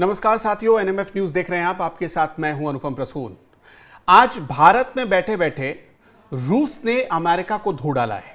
नमस्कार साथियों, NMF news देख रहे हैं आप। आपके साथ मैं हूं अनुपम प्रसून। आज भारत में बैठे बैठे रूस ने अमेरिका को धो डाला है।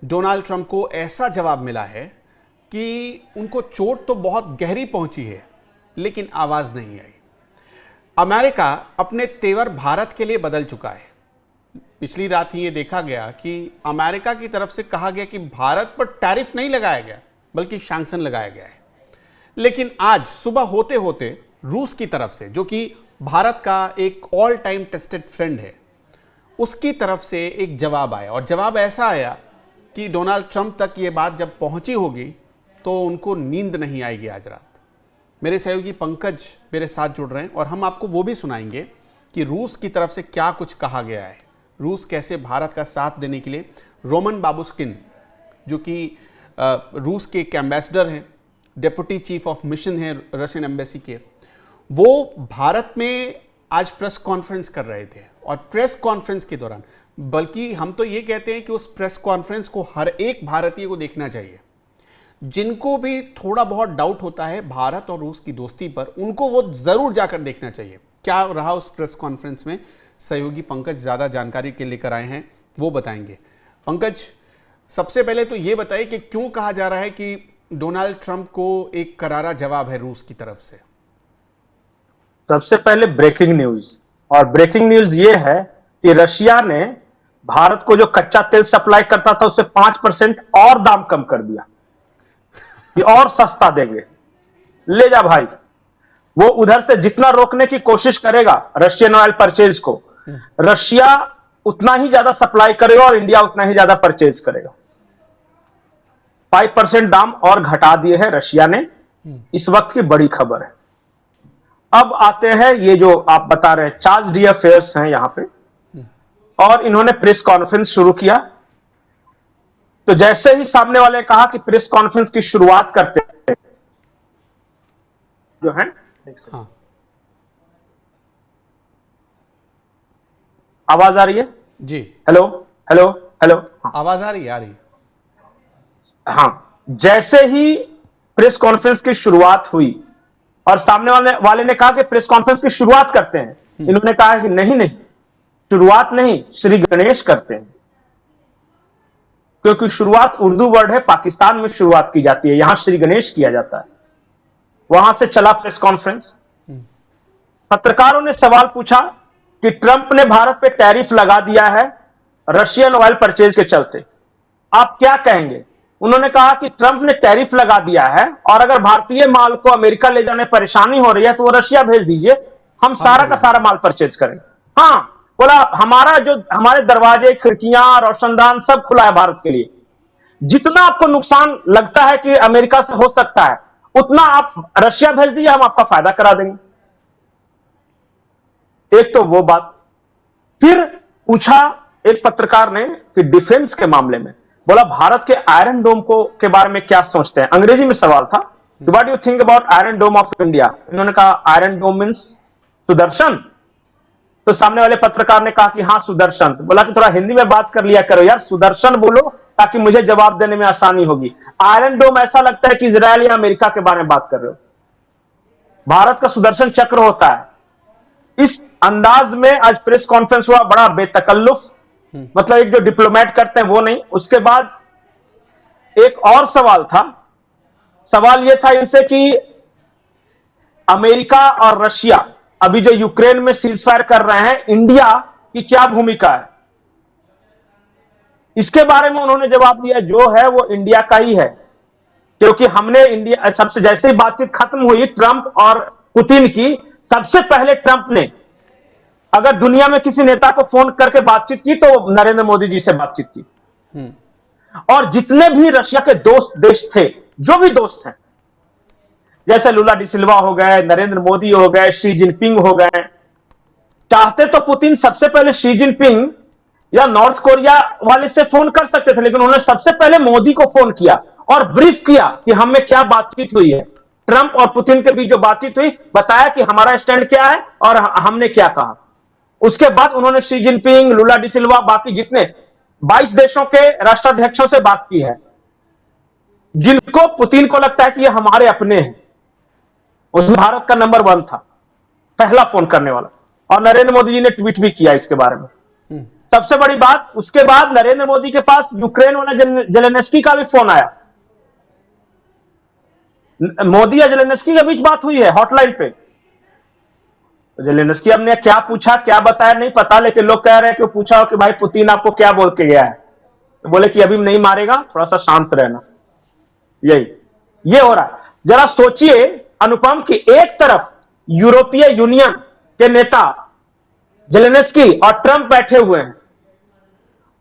डोनाल्ड ट्रंप को ऐसा जवाब मिला है कि उनको चोट तो बहुत गहरी पहुंची है, लेकिन आवाज नहीं आई। अमेरिका अपने तेवर भारत के लिए बदल चुका है। पिछली रात ही ये देखा गया कि अमेरिका की तरफ से कहा गया कि भारत पर टैरिफ नहीं लगाया गया, बल्कि सैंक्शन लगाया गया है। लेकिन आज सुबह होते होते रूस की तरफ से, जो कि भारत का एक ऑल टाइम टेस्टेड फ्रेंड है, उसकी तरफ से एक जवाब आया। और जवाब ऐसा आया कि डोनाल्ड ट्रंप तक ये बात जब पहुंची होगी तो उनको नींद नहीं आएगी आज रात। मेरे सहयोगी पंकज मेरे साथ जुड़ रहे हैं और हम आपको वो भी सुनाएंगे कि रूस की तरफ से क्या कुछ कहा गया है। रूस कैसे भारत का साथ देने के लिए, रोमन बाबुस्किन जो कि रूस के एक एम्बेसडर हैं, डेप्यूटी चीफ ऑफ मिशन है रशियन एम्बेसी के, वो भारत में आज प्रेस कॉन्फ्रेंस कर रहे थे। और प्रेस कॉन्फ्रेंस के दौरान, बल्कि हम तो ये कहते हैं कि उस प्रेस कॉन्फ्रेंस को हर एक भारतीय को देखना चाहिए। जिनको भी थोड़ा बहुत डाउट होता है भारत और रूस की दोस्ती पर, उनको वो जरूर जाकर देखना चाहिए। क्या रहा उस प्रेस कॉन्फ्रेंस में, सहयोगी पंकज ज़्यादा जानकारी के लेकर आए हैं, वो बताएंगे। पंकज, सबसे पहले तो ये बताइए कि क्यों कहा जा रहा है कि डोनाल्ड ट्रंप को एक करारा जवाब है रूस की तरफ से। सबसे पहले ब्रेकिंग न्यूज, और ब्रेकिंग न्यूज ये है कि रशिया ने भारत को जो कच्चा तेल सप्लाई करता था उससे 5% और दाम कम कर दिया कि और सस्ता देंगे, ले जा भाई। वो उधर से जितना रोकने की कोशिश करेगा रशियन ऑयल परचेज को, रशिया उतना ही ज्यादा सप्लाई करेगा और इंडिया उतना ही ज्यादा परचेज करेगा। 5% दाम और घटा दिए हैं रशिया ने। इस वक्त की बड़ी खबर है। अब आते हैं ये जो आप बता रहे हैं, चार्ज डी अफेयर्स हैं यहां पे, और इन्होंने प्रेस कॉन्फ्रेंस शुरू किया। तो जैसे ही सामने वाले ने कहा कि प्रेस कॉन्फ्रेंस की शुरुआत करते हैं, जो है हाँ। आवाज आ रही है जी, हेलो हेलो हेलो, आवाज आ रही है। हाँ, जैसे ही प्रेस कॉन्फ्रेंस की शुरुआत हुई और सामने वाले ने कहा कि प्रेस कॉन्फ्रेंस की शुरुआत करते हैं, इन्होंने कहा कि नहीं नहीं, शुरुआत नहीं, श्री गणेश करते हैं। क्योंकि शुरुआत उर्दू वर्ड है, पाकिस्तान में शुरुआत की जाती है, यहां श्री गणेश किया जाता है। वहां से चला प्रेस कॉन्फ्रेंस। पत्रकारों ने सवाल पूछा कि ट्रंप ने भारत पे टैरिफ लगा दिया है रशियन ऑयल परचेज के चलते, आप क्या कहेंगे? उन्होंने कहा कि ट्रंप ने टैरिफ लगा दिया है और अगर भारतीय माल को अमेरिका ले जाने परेशानी हो रही है तो वो रशिया भेज दीजिए, हम सारा का सारा माल परचेज करेंगे। हाँ, बोला हमारे दरवाजे, खिड़कियां, रोशनदान सब खुला है भारत के लिए। जितना आपको नुकसान लगता है कि अमेरिका से हो सकता है, उतना आप रशिया भेज दीजिए, हम आपका फायदा करा देंगे। एक तो वो बात। फिर पूछा एक पत्रकार ने कि डिफेंस के मामले में, बोला भारत के आयरन डोम को के बारे में क्या सोचते हैं। अंग्रेजी में सवाल था, what do you think about iron dome of India. इन्होंने कहा आयरन डोम मींस सुदर्शन। तो सामने वाले पत्रकार ने कहा कि हाँ सुदर्शन। बोला कि थोड़ा हिंदी में बात कर लिया करो यार, सुदर्शन बोलो ताकि मुझे जवाब देने में आसानी होगी। आयरन डोम ऐसा लगता है कि इजरायल या अमेरिका के बारे में बात कर रहे हो। भारत का सुदर्शन चक्र होता है। इस अंदाज में आज प्रेस कॉन्फ्रेंस हुआ, बड़ा बेतकल्लुफ, मतलब एक जो डिप्लोमेट करते हैं वो नहीं। उसके बाद एक और सवाल था। सवाल यह था इनसे कि अमेरिका और रशिया अभी जो यूक्रेन में सीजफायर कर रहे हैं, इंडिया की क्या भूमिका है। इसके बारे में उन्होंने जवाब दिया, जो है वो इंडिया का ही है। क्योंकि हमने इंडिया सबसे, जैसे ही बातचीत खत्म हुई ट्रंप और पुतिन की, सबसे पहले ट्रंप ने अगर दुनिया में किसी नेता को फोन करके बातचीत की तो नरेंद्र मोदी जी से बातचीत की। और जितने भी रशिया के दोस्त देश थे, जो भी दोस्त हैं, जैसे लुला डी सिल्वा हो गए, नरेंद्र मोदी हो गए, शी जिनपिंग हो गए, चाहते तो पुतिन सबसे पहले शी जिनपिंग या नॉर्थ कोरिया वाले से फोन कर सकते थे, लेकिन उन्होंने सबसे पहले मोदी को फोन किया और ब्रीफ किया कि हमें क्या बातचीत हुई है। ट्रंप और पुतिन के बीच जो बातचीत हुई, बताया कि हमारा स्टैंड क्या है और हमने क्या कहा। उसके बाद उन्होंने शी जिनपिंग, लुला डी सिल्वा, बाकी जितने 22 देशों के राष्ट्राध्यक्षों से बात की है, जिनको पुतिन को लगता है कि ये हमारे अपने हैं। उसमें भारत का नंबर 1 था, पहला फोन करने वाला। और नरेंद्र मोदी जी ने ट्वीट भी किया इसके बारे में। सबसे बड़ी बात, उसके बाद नरेंद्र मोदी के पास यूक्रेन वाला जेलेंस्की का भी फोन आया। मोदी या जेलेंस्की के बीच बात हुई है हॉटलाइन पे। जेलेंस्की हमने क्या पूछा क्या बताया नहीं पता, लेकिन लोग कह रहे हैं कि पूछा हो कि भाई पुतिन आपको क्या बोल के गया है, तो बोले कि अभी नहीं मारेगा, थोड़ा सा शांत रहना। ये हो रहा है। जरा सोचिए अनुपम की एक तरफ यूरोपीय यूनियन के नेता जेलेंस्की और ट्रंप बैठे हुए हैं,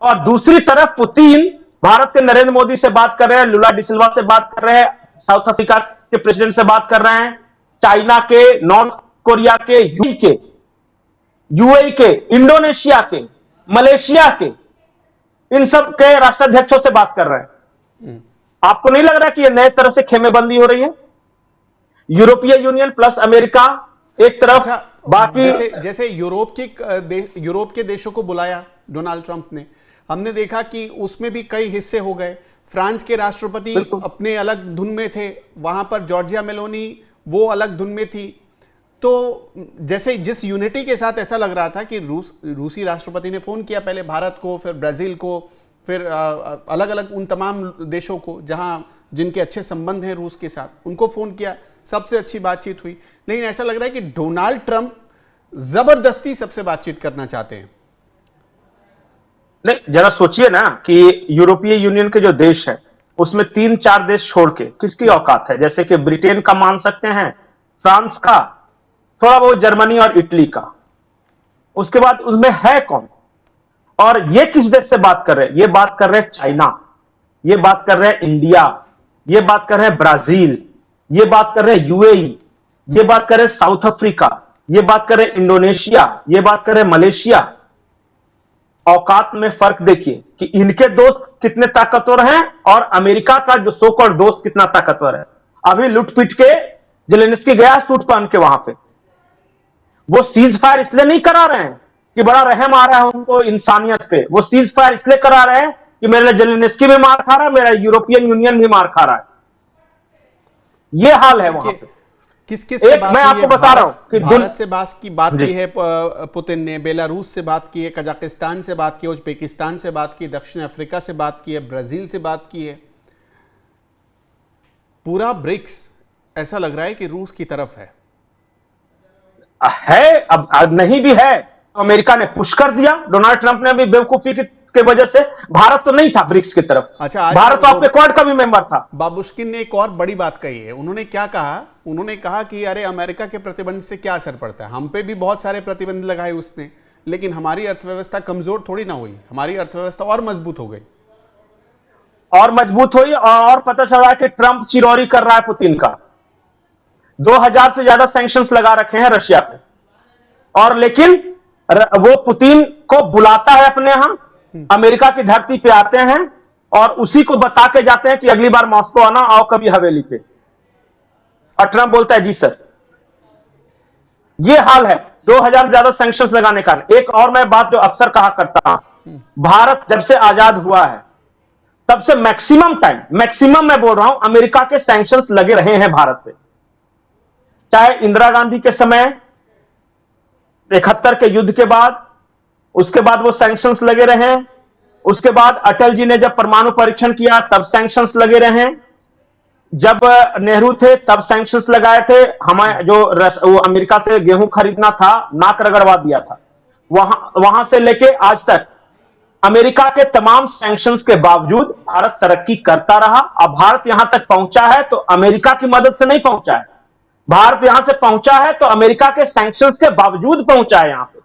और दूसरी तरफ पुतिन भारत के नरेंद्र मोदी से बात कर रहे हैं, लुला डिसिल्वा से बात कर रहे हैं, साउथ अफ्रीका के प्रेसिडेंट से बात कर रहे हैं, चाइना के, नॉर्थ कोरिया के, यूएई के, इंडोनेशिया के, मलेशिया के, इन सब के राष्ट्राध्यक्षों से बात कर रहे हैं। आपको नहीं लग रहा कि यह नए तरह से खेमेबंदी हो रही है? यूरोपीय यूनियन प्लस अमेरिका एक तरफ, अच्छा, बाकी जैसे यूरोप के देशों को बुलाया डोनाल्ड ट्रंप ने, हमने देखा कि उसमें भी कई हिस्से हो गए। फ्रांस के राष्ट्रपति अपने अलग धुन में थे, वहां पर जॉर्जिया मेलोनी वो अलग धुन में थी। तो जैसे जिस यूनिटी के साथ ऐसा लग रहा था कि रूसी राष्ट्रपति ने फोन किया पहले भारत को, फिर ब्राजील को, फिर अलग अलग उन तमाम देशों को जहां जिनके अच्छे संबंध हैं रूस के साथ, उनको फोन किया, सबसे अच्छी बातचीत हुई। लेकिन ऐसा लग रहा है कि डोनाल्ड ट्रंप जबरदस्ती सबसे बातचीत करना चाहते हैं। नहीं, जरा सोचिए ना कि यूरोपीय यूनियन के जो देश है उसमें 3-4 देश छोड़ के किसकी औकात है? जैसे कि ब्रिटेन का मान सकते हैं, फ्रांस का, थोड़ा बहुत जर्मनी और इटली का, उसके बाद उसमें है कौन? और ये किस देश से बात कर रहे हैं? ये बात कर रहे हैं चाइना, ये बात कर रहे हैं इंडिया, ये बात कर रहे हैं ब्राजील, ये बात कर रहे हैं यूएई, ये बात कर रहे हैं साउथ अफ्रीका, ये बात कर रहे हैं इंडोनेशिया, ये बात कर रहे हैं मलेशिया। औकात में फर्क देखिए कि इनके दोस्त कितने ताकतवर हैं और अमेरिका का जो सो कॉल्ड दोस्त कितना ताकतवर है। अभी लुट पिट के जेलेंस्की गया सूट पहन के वहां पे। वो सीज फायर इसलिए नहीं करा रहे हैं कि बड़ा रहम आ रहा है उनको इंसानियत पे, वो सीज फायर इसलिए करा रहे हैं कि मेरा जेलेंस्की भी मार खा रहा है, मेरा यूरोपियन यूनियन भी मार खा रहा है। ये हाल है वहां पे। किस से बात मैं आपको बता रहा हूं कि भारत से बात की है पुतिन ने, बेलारूस से बात की है, कजाकिस्तान से बात की है, उज्बेकिस्तान से बात की, दक्षिण अफ्रीका से बात की है, ब्राजील से बात की है। पूरा ब्रिक्स ऐसा लग रहा है कि रूस की तरफ है। अब नहीं भी है तो अमेरिका ने पुश कर दिया, डोनाल्ड ट्रंप ने भी बेवकूफी के वजह से। भारत तो नहीं था ब्रिक्स की तरफ। अच्छा, भारत तो अपने क्वाड का भी मेंबर था। बाबुश्किन ने एक और बड़ी बात कही है। उन्होंने क्या कहा? उन्होंने कहा कि अरे अमेरिका के प्रतिबंध से क्या असर पड़ता है, हम पे भी बहुत सारे प्रतिबंध लगाए उसने, लेकिन हमारी अर्थव्यवस्था कमजोर थोड़ी ना हुई, हमारी अर्थव्यवस्था और मजबूत हो गई, और मजबूत हुई। और पता चला कि ट्रंप चिरौरी कर रहा है पुतिन का। 2000 से ज्यादा सैंक्शंस लगा रखे हैं रशिया पे, और लेकिन वो पुतिन को बुलाता है अपने यहां, अमेरिका की धरती पे आते हैं और उसी को बता के जाते हैं कि अगली बार मॉस्को आना, आओ कभी हवेली पे। और ट्रंप बोलता है जी सर। ये हाल है 2000 से ज्यादा सैंक्शंस लगाने का। एक और मैं बात जो अक्सर कहा करता हूं, भारत जब से आजाद हुआ है तब से मैक्सिमम मैं बोल रहा हूं, अमेरिका के सैंक्शंस लगे रहे हैं भारत पे। चाहे इंदिरा गांधी के समय 71 के युद्ध के बाद, उसके बाद वो सैंक्शंस लगे रहे। उसके बाद अटल जी ने जब परमाणु परीक्षण किया तब सैंक्शंस लगे रहे। जब नेहरू थे तब सैंक्शंस लगाए थे। हमें जो वो अमेरिका से गेहूं खरीदना था, नाक रगड़वा दिया था। वहां से लेके आज तक अमेरिका के तमाम सैंक्शंस के बावजूद भारत तरक्की करता रहा। अब भारत यहां तक पहुंचा है तो अमेरिका की मदद से नहीं पहुंचा है। भारत यहां से पहुंचा है तो अमेरिका के सैंक्शंस के बावजूद पहुंचा है यहां पे।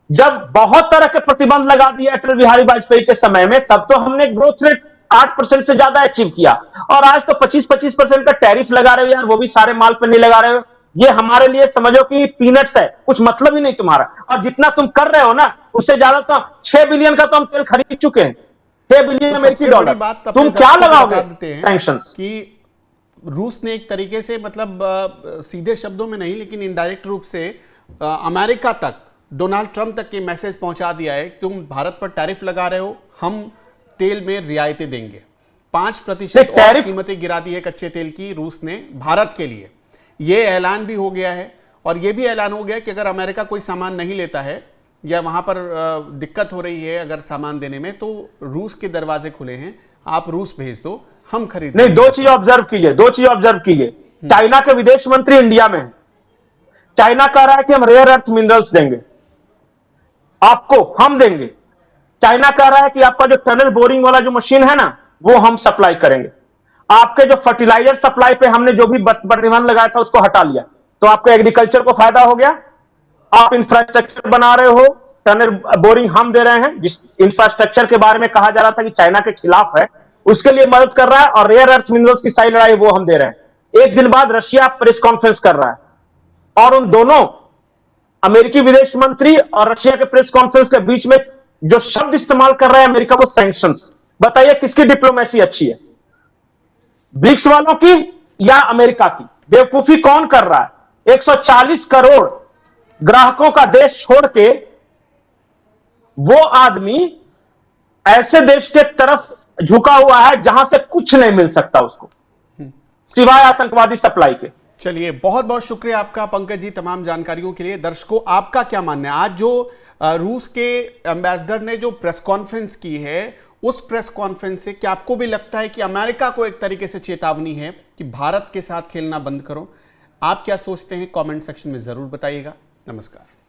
जब बहुत तरह के प्रतिबंध लगा दिए अटल बिहारी वाजपेयी के समय में, तब तो हमने ग्रोथ रेट 8% से ज्यादा अचीव किया। और आज तो 25% का टैरिफ लगा रहे हो यार, वो भी सारे माल पर नहीं लगा रहे हो। ये हमारे लिए समझो कि पीनट्स है, कुछ मतलब ही नहीं तुम्हारा। और जितना तुम कर रहे हो ना, उससे ज्यादा तो 6 बिलियन का तो हम तेल खरीद चुके हैं, 6 बिलियन अमेरिकी डॉलर। तुम क्या लगाओगे सैंक्शंस? कि रूस ने एक तरीके से, मतलब सीधे शब्दों में नहीं लेकिन इनडायरेक्ट रूप से अमेरिका तक, डोनाल्ड ट्रंप तक ये मैसेज पहुंचा दिया है, तुम भारत पर टैरिफ लगा रहे हो, हम तेल में रियायतें देंगे। 5% और कीमतें गिरा दी है कच्चे तेल की रूस ने भारत के लिए। ये ऐलान भी हो गया है और ये भी ऐलान हो गया कि अगर अमेरिका कोई सामान नहीं लेता है या वहां पर दिक्कत हो रही है अगर सामान देने में, तो रूस के दरवाजे खुले हैं, आप रूस भेज दो, हम खरीद नहीं, दो चीज ऑब्जर्व कीजिए। चाइना के विदेश मंत्री इंडिया में हैं। चाइना कह रहा है कि हम रेयर अर्थ मिनरल्स देंगे आपको, हम देंगे। चाइना कह रहा है कि आपका जो टनल बोरिंग वाला जो मशीन है ना, वो हम सप्लाई करेंगे। आपके जो फर्टिलाइजर सप्लाई पे हमने जो भी प्रतिबंध लगाया था उसको हटा लिया, तो आपको एग्रीकल्चर को फायदा हो गया। आप इंफ्रास्ट्रक्चर बना रहे हो, टनल बोरिंग हम दे रहे हैं, जिस इंफ्रास्ट्रक्चर के बारे में कहा जा रहा था कि चाइना के खिलाफ है, उसके लिए मदद कर रहा है, और रेयर अर्थ मिनरल्स की सारी लड़ाई वो हम दे रहे हैं। एक दिन बाद रशिया प्रेस कॉन्फ्रेंस कर रहा है और उन दोनों अमेरिकी विदेश मंत्री और रशिया के प्रेस कॉन्फ्रेंस के बीच में जो शब्द इस्तेमाल कर रहा है अमेरिका, वो सैंक्शंस। बताइए किसकी डिप्लोमेसी अच्छी है, ब्रिक्स वालों की या अमेरिका की? बेवकूफी कौन कर रहा है? 140 करोड़ ग्राहकों का देश छोड़ के वो आदमी ऐसे देश के तरफ झुका हुआ है जहां से कुछ नहीं मिल सकता उसको सिवाय आतंकवादी सप्लाई के। चलिए, बहुत बहुत शुक्रिया आपका पंकज जी तमाम जानकारियों के लिए। दर्शकों, आपका क्या मानना है? आज जो रूस के एम्बेसडर ने जो प्रेस कॉन्फ्रेंस की है, उस प्रेस कॉन्फ्रेंस से क्या आपको भी लगता है कि अमेरिका को एक तरीके से चेतावनी है कि भारत के साथ खेलना बंद करो? आप क्या सोचते हैं? कमेंट सेक्शन में जरूर बताइएगा। नमस्कार।